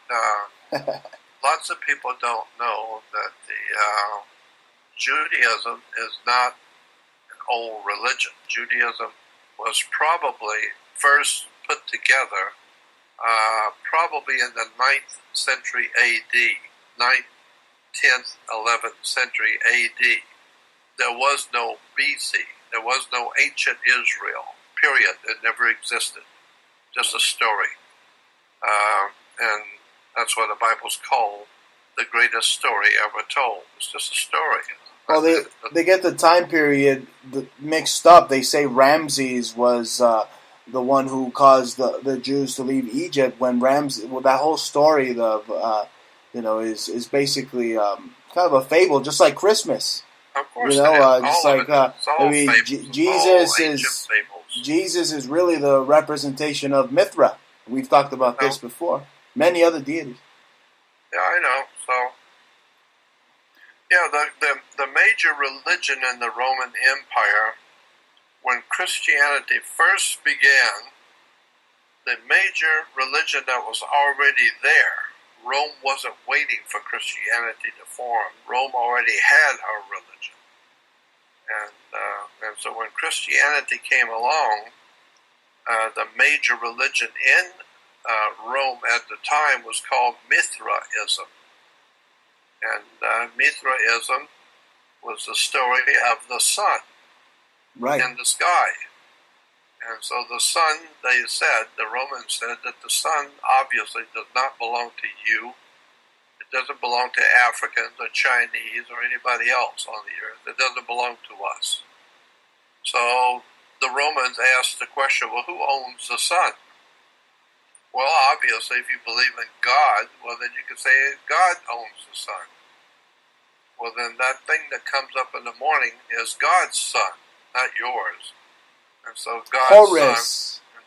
lots of people don't know that the Judaism is not an old religion. Judaism was probably first put together probably in the 9th century A.D., 9th, 10th, 11th century A.D. There was no B.C., there was no ancient Israel, period. It never existed. Just a story. And that's why the Bible's called the greatest story ever told. It's just a story. Well, they get the time period mixed up. They say Ramses was the one who caused the Jews to leave Egypt. When that whole story is basically kind of a fable, just like Christmas. Of course, Just like Jesus is really the representation of Mithra. We've talked about this before. Many other deities. Yeah, I know. So, yeah, the major religion in the Roman Empire, when Christianity first began, the major religion that was already there, Rome wasn't waiting for Christianity to form. Rome already had her religion. And so when Christianity came along, the major religion in Rome at the time was called Mithraism. And Mithraism was the story of the sun in the sky. And so the sun, the Romans said that the sun obviously does not belong to you. It doesn't belong to Africans or Chinese or anybody else on the earth. It doesn't belong to us. So the Romans asked the question, well, who owns the sun? Well, obviously, if you believe in God, well, then you can say God owns the sun. Well, then that thing that comes up in the morning is God's sun, not yours. And so God's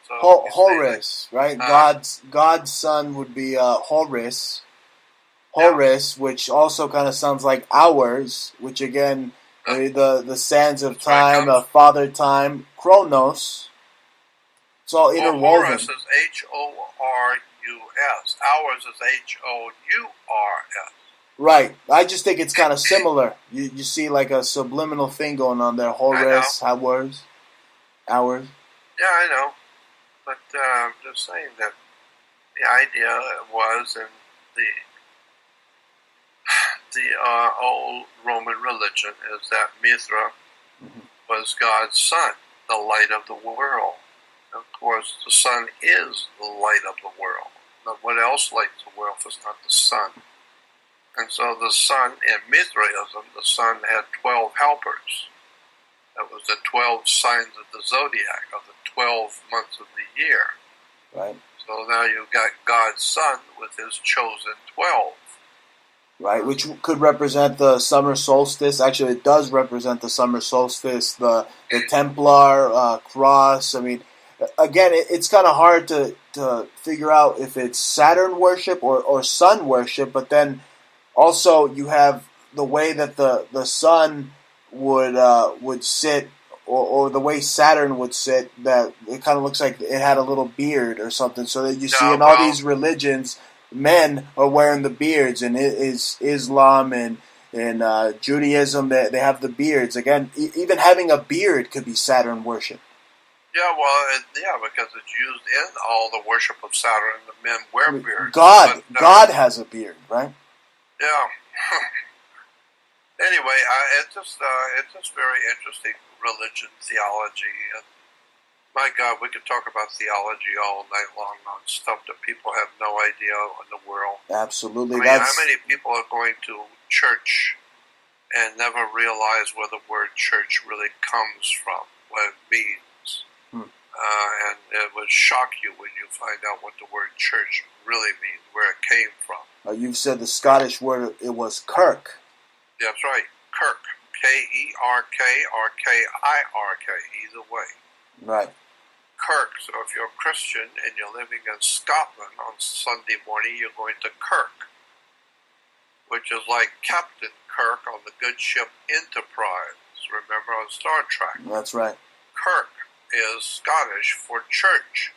son. Horus, right? God's son would be Horus. Horus, which also kind of sounds like hours, which again, the sands of time, father time, Chronos. It's all interwoven. Horus is H-O-R-U-S. Hours is H-O-U-R-S. Right. I just think it's kind of similar. You see like a subliminal thing going on there. Horus, hours. Yeah, I know. But I'm just saying that the idea was in the old Roman religion is that Mithra was God's son, the light of the world. Of course, the sun is the light of the world. But what else lights the world if it's not the sun? And so the sun, in Mithraism, the sun had 12 helpers. That was the 12 signs of the zodiac, of the 12 months of the year. Right. So now you've got God's son with his chosen 12. Right, which could represent the summer solstice. Actually, it does represent the summer solstice, the Templar cross. I mean, again, it's kind of hard to figure out if it's Saturn worship or sun worship, but then also you have the way that the sun would sit, or the way Saturn would sit, that it kind of looks like it had a little beard or something, so that you see in all these religions, men are wearing the beards, and it is Islam and Judaism, they have the beards. Again, even having a beard could be Saturn worship. Yeah, well, because it's used in all the worship of Saturn. The men wear beards. God has a beard, right? Yeah. Anyway, it's just very interesting religion, theology, and my God, we could talk about theology all night long on stuff that people have no idea in the world. Absolutely. I mean, how many people are going to church and never realize where the word church really comes from, what it means? And it would shock you when you find out what the word church really means, where it came from. You've said the Scottish word, it was kirk. Yeah, that's right, kirk, K-E-R-K or K-I-R-K, either way. Right. Kirk, so if you're a Christian and you're living in Scotland on Sunday morning, you're going to Kirk, which is like Captain Kirk on the good ship Enterprise, remember on Star Trek. That's right. Kirk is Scottish for church.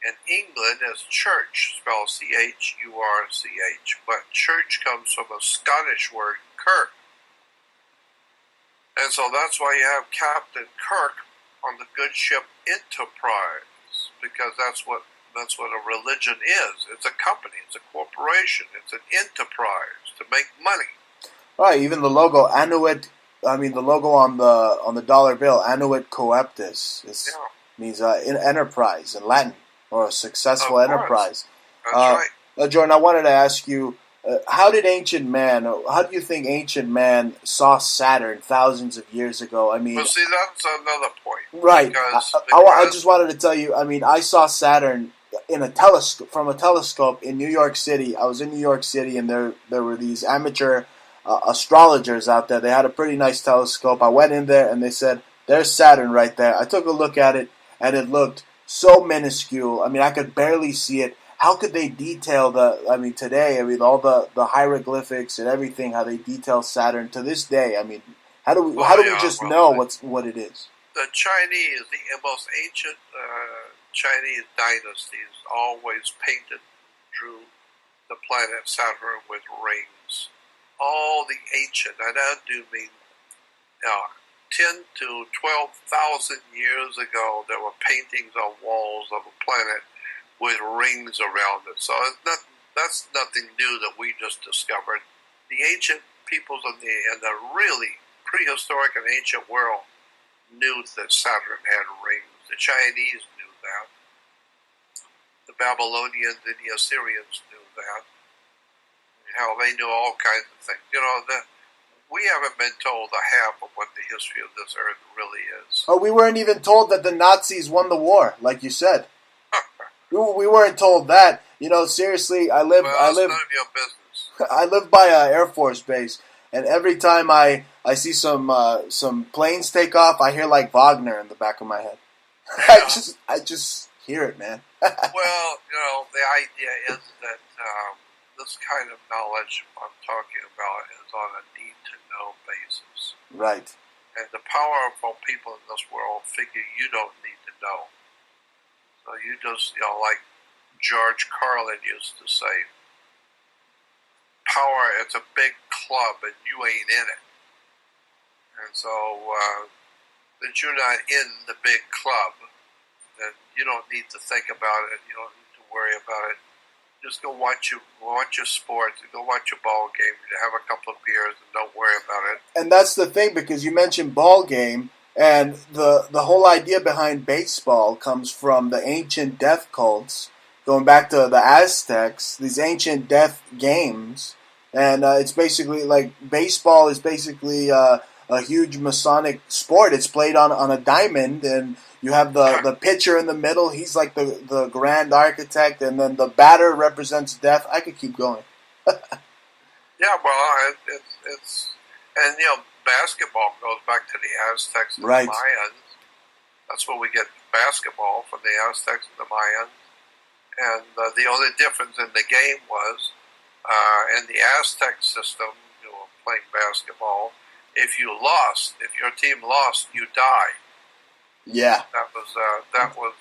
In England, is church, spelled C-H-U-R-C-H, but church comes from a Scottish word, Kirk. And so that's why you have Captain Kirk on the good ship Enterprise, because that's what a religion is. It's a company, it's a corporation, it's an enterprise to make money. Right, even the logo, the logo on the dollar bill, Annuit Coeptis, means enterprise in Latin, or a successful enterprise. That's right. Jordan, I wanted to ask you, how do you think ancient man saw Saturn thousands of years ago? I mean, well, see, that's another point. Right. Because I just wanted to tell you, I saw Saturn from a telescope in New York City. I was in New York City, and there were these amateur astrologers out there. They had a pretty nice telescope. I went in there, and they said, "There's Saturn right there." I took a look at it, and it looked so minuscule. I could barely see it. How could they detail today, all the hieroglyphics and everything, how they detail Saturn to this day? How do we know what it is? The Chinese, the most ancient Chinese dynasties always drew the planet Saturn with rings. All the ancient, and I do mean 10 to 12,000 years ago, there were paintings on walls of a planet with rings around it. So that's nothing new that we just discovered. The ancient peoples in the really prehistoric and ancient world knew that Saturn had rings. The Chinese knew that. The Babylonians and the Assyrians knew that. Hell, they knew all kinds of things. We haven't been told the half of what the history of this earth really is. Oh, we weren't even told that the Nazis won the war, like you said. We weren't told that. Seriously, I live. None of your business. I live by an Air Force base, and every time I see some planes take off, I hear like Wagner in the back of my head. Yeah. I just hear it, man. Well, the idea is that this kind of knowledge I'm talking about is on a need-to-know basis. Right. And the powerful people in this world figure you don't need to know. So you just, like George Carlin used to say, power, it's a big club and you ain't in it. And so, that you're not in the big club, then you don't need to think about it, you don't need to worry about it. Just go watch your sports, go watch your ball game, have a couple of beers, and don't worry about it. And that's the thing, because you mentioned ball game, and the whole idea behind baseball comes from the ancient death cults, going back to the Aztecs, these ancient death games. And it's basically like baseball is basically a huge Masonic sport. It's played on a diamond, and you have the pitcher in the middle. He's like the grand architect, and then the batter represents death. I could keep going. Yeah, well, it's and basketball goes back to the Aztecs and right. The Mayans. That's where we get basketball, from the Aztecs and the Mayans. And the only difference in the game was in the Aztec system, playing basketball, if your team lost, you die. Yeah. That was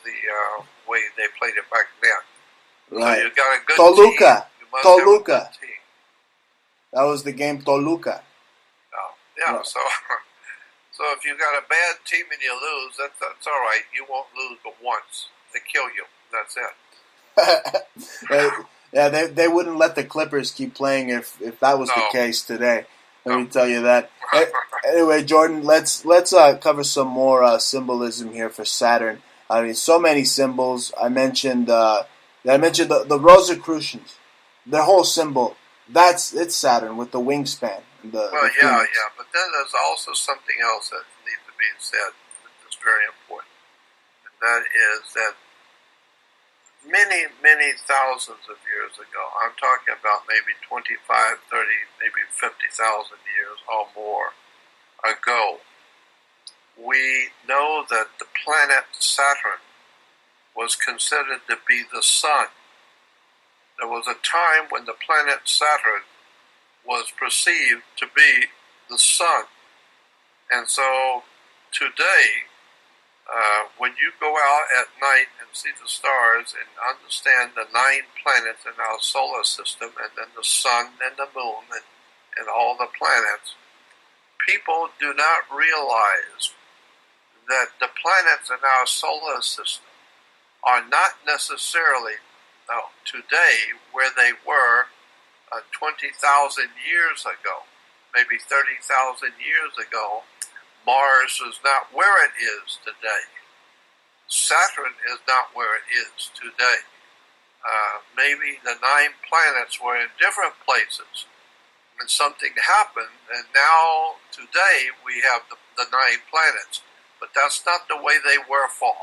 the way they played it back then. Right. So you got a good Toluca. team. You must Toluca. have a good team. That was the game Toluca. Yeah. Right. So if you got a bad team and you lose, that's all right. You won't lose but once. They kill you. That's it. Yeah, they wouldn't let the Clippers keep playing if that was the case today. Let me tell you that. Anyway, Jordan, let's cover some more symbolism here for Saturn. So many symbols. I mentioned the Rosicrucians. Their whole symbol. It's Saturn with the wingspan. The yeah. But then there's also something else that needs to be said that's very important. And that is that many, many thousands of years ago, I'm talking about maybe 25, 30, maybe 50,000 years or more, ago, we know that the planet Saturn was considered to be the sun. There was a time when the planet Saturn was perceived to be the sun. And so today, when you go out at night and see the stars and understand the 9 planets in our solar system, and then the sun and the moon and all the planets, people do not realize that the planets in our solar system are not necessarily today where they were 20,000 years ago, maybe 30,000 years ago. Mars is not where it is today. Saturn is not where it is today. Maybe the 9 planets were in different places, and something happened, and now today we have the 9 planets. But that's not the way they were for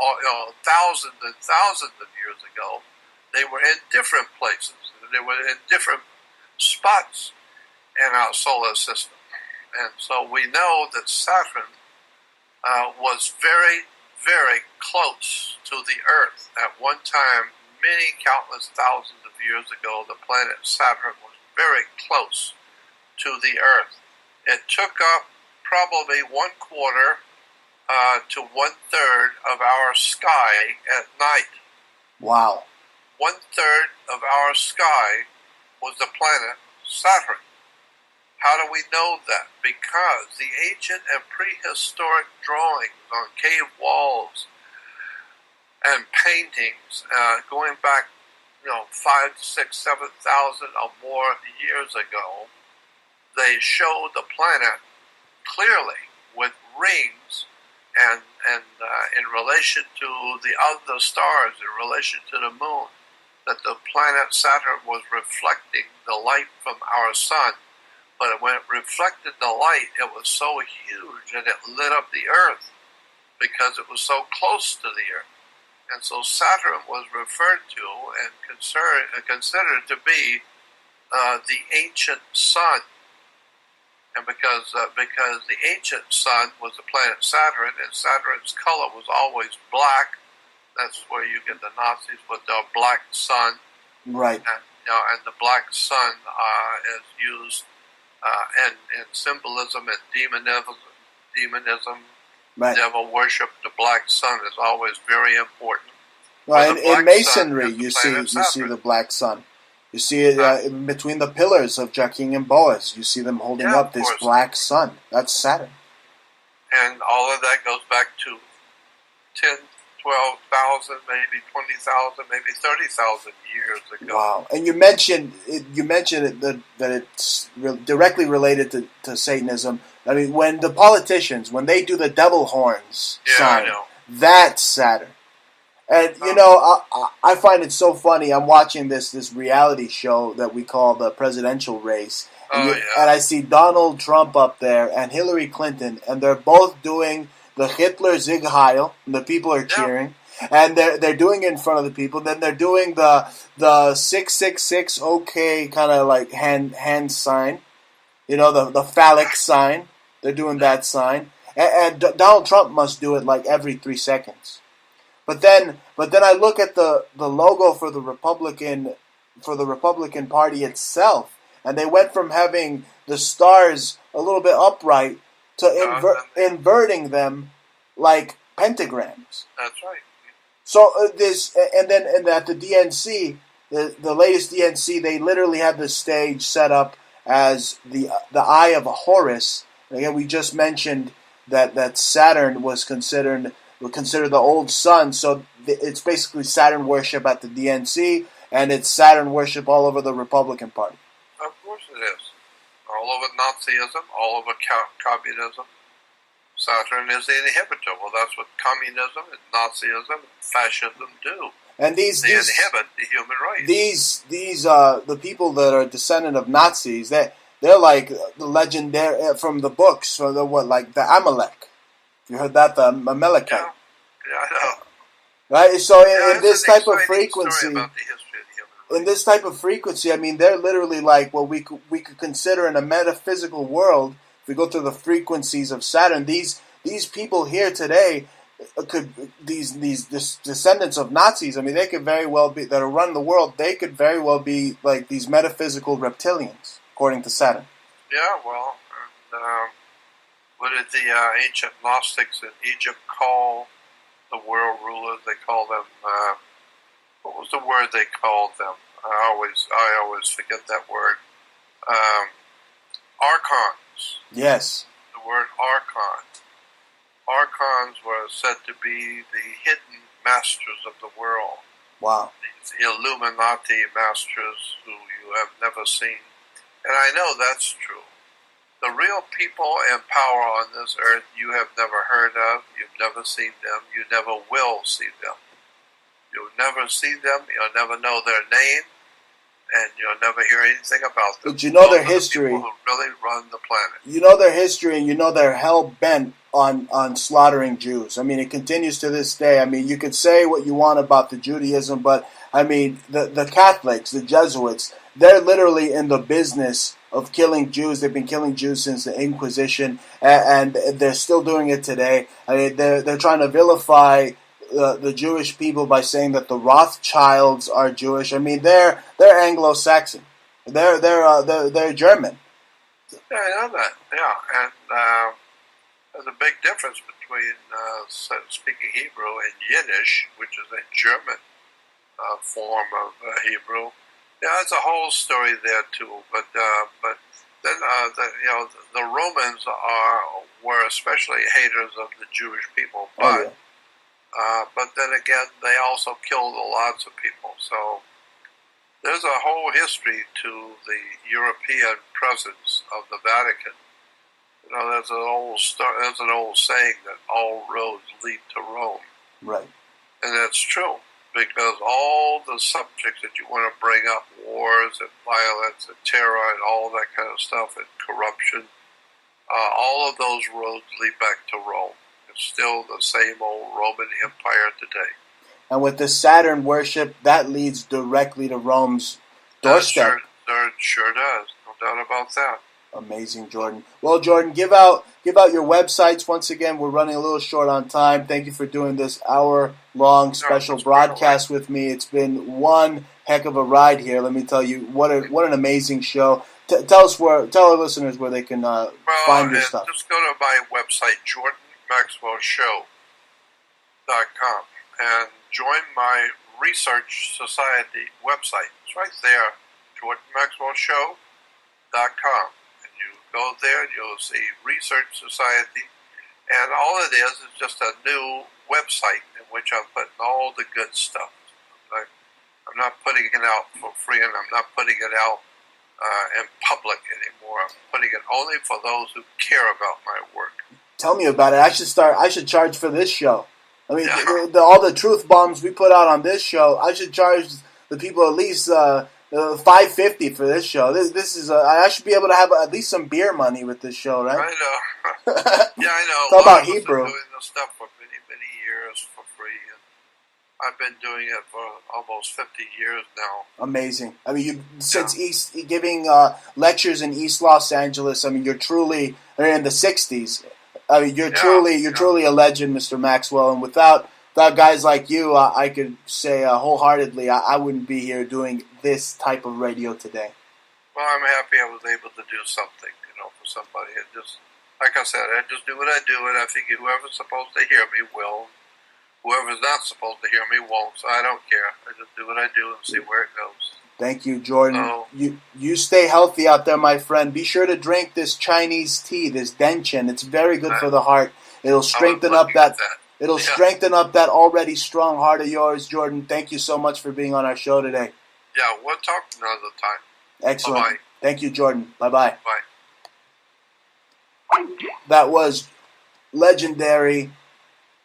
thousands and thousands of years ago. They were in different places. They were in different spots in our solar system. And so we know that Saturn was very, very close to the Earth. At one time, many countless thousands of years ago, the planet Saturn was very close to the Earth. It took up probably 1/4 to 1/3 of our sky at night. Wow. 1/3 of our sky was the planet Saturn. How do we know that? Because the ancient and prehistoric drawings on cave walls and paintings going back, 5, 6, 7,000 or more years ago, they show the planet clearly with rings and in relation to the other stars, in relation to the moon, that the planet Saturn was reflecting the light from our sun. But when it reflected the light, it was so huge and it lit up the Earth because it was so close to the Earth. And so Saturn was referred to and considered to be the ancient sun. And because the ancient sun was the planet Saturn, and Saturn's color was always black, that's where you get the Nazis with the black sun. Right. And the black sun is used in symbolism and demonism. Right. Devil worship. The black sun is always very important. Well, in masonry, you see the black sun. You see it between the pillars of Jachin and Boaz. You see them holding up this black sun. That's Saturn. And all of that goes back to 10, 12,000, maybe 20,000, maybe 30,000 years ago. Wow! And you mentioned that it's directly related to Satanism. I mean, when the politicians, when they do the devil horns sign, that's Saturn. And, I find it so funny. I'm watching this reality show that we call the presidential race. And I see Donald Trump up there and Hillary Clinton, and they're both doing the Hitler Sieg Heil, and the people are cheering. And they're doing it in front of the people. Then they're doing the 666 OK kind of like hand sign. The phallic sign. They're doing that sign. And Donald Trump must do it like every 3 seconds. But then I look at the logo for the Republican Party itself, and they went from having the stars a little bit upright to inverting them like pentagrams. That's right. So and at the DNC, the latest DNC, they literally had the stage set up as the eye of Horus. And again, we just mentioned that Saturn was considered the old sun, so it's basically Saturn worship at the DNC, and it's Saturn worship all over the Republican Party. Of course it is. All over Nazism, all over communism. Saturn is the inhibitor. Well, that's what communism and Nazism and fascism do. And they inhibit the human race. These the people that are descendant of Nazis, they're like the legendary from the books, so like the Amalek. You heard that, the Amalekite? Yeah, I know. Right, so in this type of frequency, I mean, they're literally like what we could consider in a metaphysical world we go through the frequencies of Saturn, these people here today could these descendants of Nazis. I mean, they could very well be that are running the world. They could very well be like these metaphysical reptilians, according to Saturn. Yeah, well, and, what did the ancient Gnostics in Egypt call the world rulers? They call them. What was the word they called them? I always forget that word. Archons. Yes. The word archon. Archons were said to be the hidden masters of the world. Wow. These Illuminati masters who you have never seen. And I know that's true. The real people and power on this earth you have never heard of, you've never seen them, you never will see them. You'll never see them, you'll never know their name, and you'll never hear anything about them. But you know their history. The people who really run the planet. You know their history, and you know they're hell-bent on slaughtering Jews. I mean, it continues to this day. I mean, you could say what you want about the Judaism, but, I mean, the Catholics, the Jesuits, they're literally in the business of killing Jews. They've been killing Jews since the Inquisition, and they're still doing it today. I mean, they're trying to vilify the Jewish people by saying that the Rothschilds are Jewish. I mean, they're Anglo-Saxon. They're German. Yeah, I know that. Yeah, and there's a big difference between speaking Hebrew and Yiddish, which is a German form of Hebrew. Yeah, that's a whole story there too. But then the Romans were especially haters of the Jewish people. But but then again, they also killed lots of people. So there's a whole history to the European presence of the Vatican. You know, there's an old saying that all roads lead to Rome. Right. And that's true, because all the subjects that you want to bring up, wars and violence and terror and all that kind of stuff and corruption, all of those roads lead back to Rome. It's still the same old Roman Empire today. And with the Saturn worship, that leads directly to Rome's doorstep. Sure does. No doubt about that. Amazing, Jordan. Well, Jordan, give out your websites. Once again, we're running a little short on time. Thank you for doing this hour-long special broadcast with me. It's been one heck of a ride here. Let me tell you, what an amazing show. Tell our listeners where they can find your stuff. Just go to my website, JordanMaxwellShow.com, and join my Research Society website. It's right there, JordanMaxwellShow.com. Go there and you'll see Research Society, and all it is just a new website in which I'm putting all the good stuff. I'm not putting it out for free, and I'm not putting it out in public anymore. I'm putting it only for those who care about my work. Tell me about it. I should charge for this show. I mean, all the truth bombs we put out on this show, I should charge the people at least $5.50 for this show. This is I should be able to have at least some beer money with this show, right? I know. Yeah, I know. Talk about Hebrew. I've been doing this stuff for many, many years for free, and I've been doing it for almost 50 years now. Amazing. I mean, giving lectures in East Los Angeles. I mean, you're truly in the '60s. I mean, you're truly a legend, Mr. Maxwell, and without guys like you, I could say wholeheartedly, I wouldn't be here doing this type of radio today. Well, I'm happy I was able to do something, for somebody. It just, like I said, I just do what I do, and I figure whoever's supposed to hear me will. Whoever's not supposed to hear me won't, so I don't care. I just do what I do and see where it goes. Thank you, Jordan. You stay healthy out there, my friend. Be sure to drink this Chinese tea, this Denchin. It's very good for the heart. It'll strengthen up that. It'll strengthen up that already strong heart of yours, Jordan. Thank you so much for being on our show today. Yeah, we'll talk another time. Excellent. Bye-bye. Thank you, Jordan. Bye-bye. Bye. That was legendary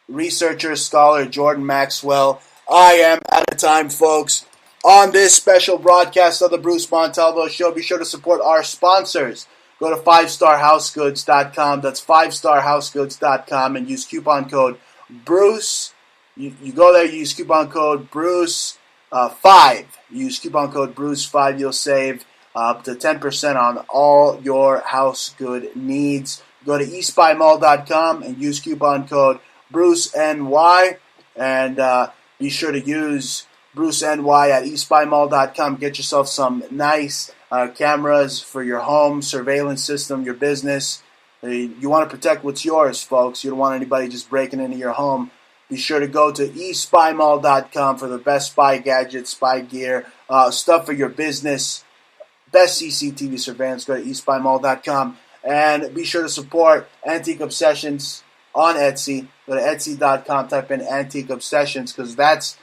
researcher, scholar Jordan Maxwell. I am out of time, folks. On this special broadcast of the Bruce Montalvo Show, be sure to support our sponsors. Go to 5starhousegoods.com. That's 5starhousegoods.com and use coupon code Bruce. You go there, you use coupon code Bruce 5. Use coupon code Bruce 5. You'll save up to 10% on all your house good needs. Go to eastbymall.com and use coupon code BruceNY, and be sure to use BruceNY at eastbymall.com. Get yourself some nice cameras for your home, surveillance system, your business. You want to protect what's yours, folks. You don't want anybody just breaking into your home. Be sure to go to eastbymall.com for the best spy gadgets, spy gear, stuff for your business, best CCTV surveillance. Go to eastbymall.com. And be sure to support Antique Obsessions on Etsy. Go to etsy.com, type in Antique Obsessions, because that's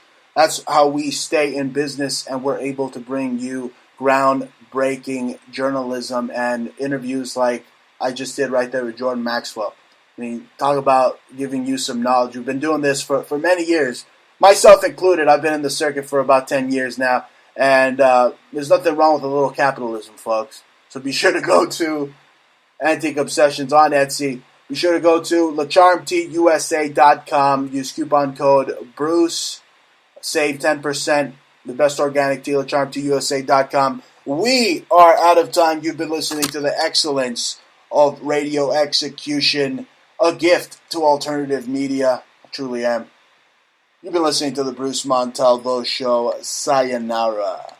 how we stay in business, and we're able to bring you groundbreaking journalism and interviews like I just did right there with Jordan Maxwell. I mean, talk about giving you some knowledge. We've been doing this for many years, myself included. I've been in the circuit for about 10 years now, and there's nothing wrong with a little capitalism, folks. So be sure to go to Antique Obsessions on Etsy. Be sure to go to LeCharmTusa.com. Use coupon code Bruce. Save 10%. The best organic tea, LeCharmTusa.com. We are out of time. You've been listening to the excellence of radio execution, a gift to alternative media. I truly am. You've been listening to the Bruce Montalvo Show. Sayonara.